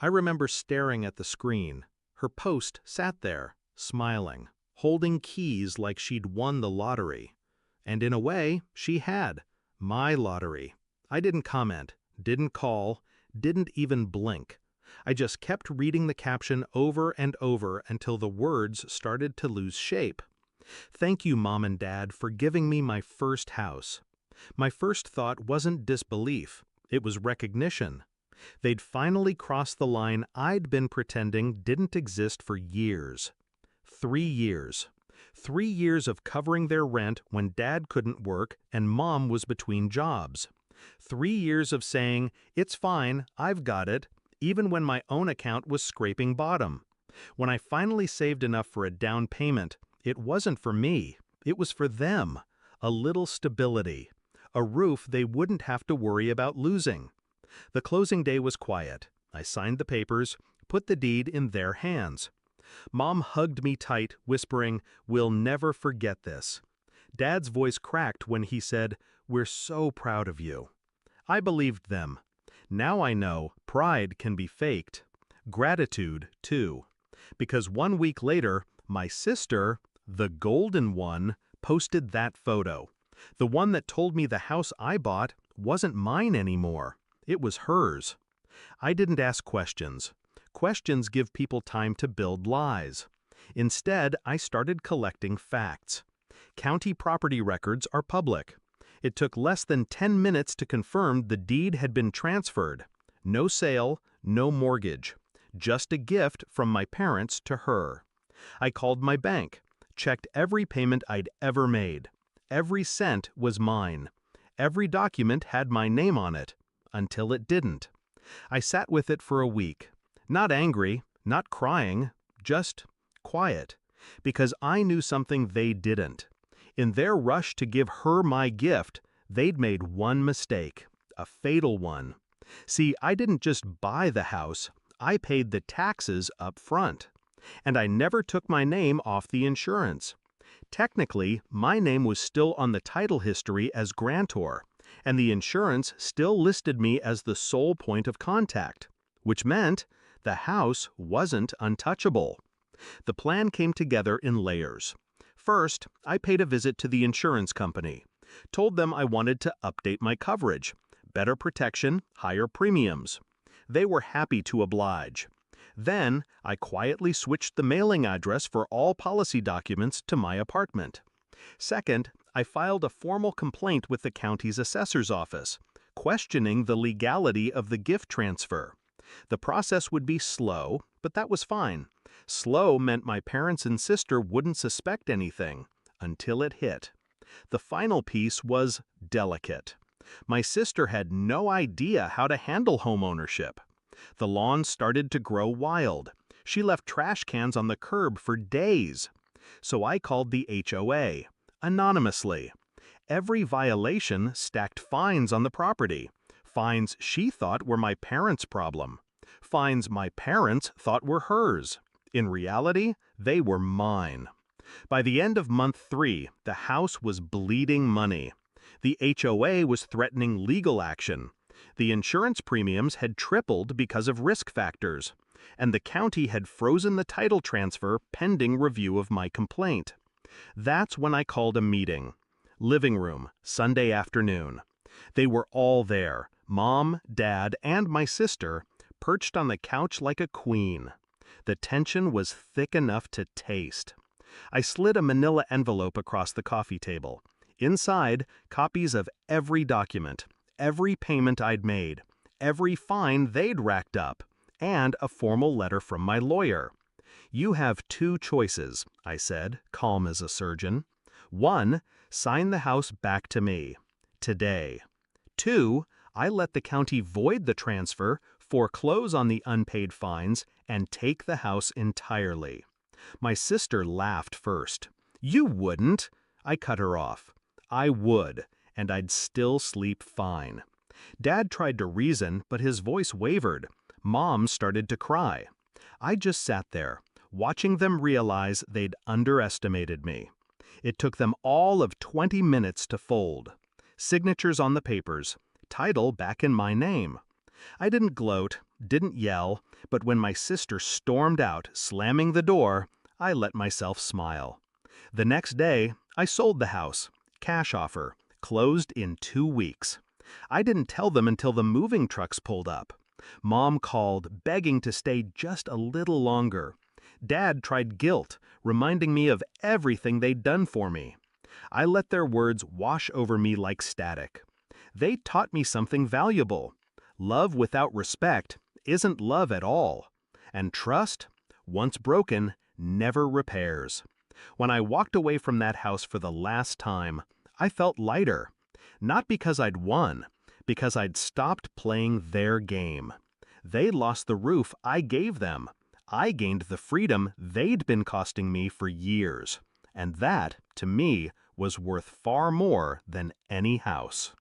I remember staring at the screen. Her post sat there, smiling, holding keys like she'd won the lottery. And in a way, she had. My lottery. I didn't comment, didn't call, didn't even blink. I just kept reading the caption over and over until the words started to lose shape. Thank you, Mom and Dad, for giving me my first house. My first thought wasn't disbelief, it was recognition. They'd finally crossed the line I'd been pretending didn't exist for years. 3 years. 3 years of covering their rent when Dad couldn't work and Mom was between jobs. 3 years of saying, "It's fine, I've got it," even when my own account was scraping bottom. When I finally saved enough for a down payment, it wasn't for me, it was for them. A little stability. A roof they wouldn't have to worry about losing. The closing day was quiet. I signed the papers, put the deed in their hands. Mom hugged me tight, whispering, "We'll never forget this." Dad's voice cracked when he said, "We're so proud of you." I believed them. Now I know pride can be faked. Gratitude, too. Because 1 week later, my sister, the golden one, posted that photo. The one that told me the house I bought wasn't mine anymore. It was hers. I didn't ask questions. Questions give people time to build lies. Instead, I started collecting facts. County property records are public. It took less than 10 minutes to confirm the deed had been transferred. No sale, no mortgage. Just a gift from my parents to her. I called my bank, checked every payment I'd ever made. Every cent was mine. Every document had my name on it. Until it didn't. I sat with it for a week. Not angry, not crying, just quiet. Because I knew something they didn't. In their rush to give her my gift, they'd made one mistake. A fatal one. See, I didn't just buy the house, I paid the taxes up front. And I never took my name off the insurance. Technically, my name was still on the title history as grantor, and the insurance still listed me as the sole point of contact, which meant the house wasn't untouchable. The plan came together in layers. First, I paid a visit to the insurance company, told them I wanted to update my coverage, better protection, higher premiums. They were happy to oblige. Then, I quietly switched the mailing address for all policy documents to my apartment. Second, I filed a formal complaint with the county's assessor's office, questioning the legality of the gift transfer. The process would be slow, but that was fine. Slow meant my parents and sister wouldn't suspect anything, until it hit. The final piece was delicate. My sister had no idea how to handle homeownership. The lawn started to grow wild. She left trash cans on the curb for days. So I called the HOA, anonymously. Every violation stacked fines on the property. Fines she thought were my parents' problem. Fines my parents thought were hers. In reality, they were mine. By the end of month 3, the house was bleeding money. The HOA was threatening legal action. The insurance premiums had tripled because of risk factors, and the county had frozen the title transfer pending review of my complaint. That's when I called a meeting. Living room, Sunday afternoon. They were all there, Mom, Dad, and my sister, perched on the couch like a queen. The tension was thick enough to taste. I slid a manila envelope across the coffee table. Inside, copies of every document, every payment I'd made, every fine they'd racked up, and a formal letter from my lawyer. "You have 2 choices," I said, calm as a surgeon. 1, sign the house back to me. Today. 2, I let the county void the transfer, foreclose on the unpaid fines, and take the house entirely. My sister laughed first. "You wouldn't!" I cut her off. I would, and I'd still sleep fine. Dad tried to reason, but his voice wavered. Mom started to cry. I just sat there, watching them realize they'd underestimated me. It took them all of 20 minutes to fold. Signatures on the papers, title back in my name. I didn't gloat, didn't yell, but when my sister stormed out, slamming the door, I let myself smile. The next day, I sold the house. Cash offer. Closed in 2 weeks. I didn't tell them until the moving trucks pulled up. Mom called, begging to stay just a little longer. Dad tried guilt, reminding me of everything they'd done for me. I let their words wash over me like static. They taught me something valuable. Love without respect isn't love at all. And trust, once broken, never repairs. When I walked away from that house for the last time, I felt lighter. Not because I'd won, because I'd stopped playing their game. They lost the roof I gave them. I gained the freedom they'd been costing me for years. And that, to me, was worth far more than any house.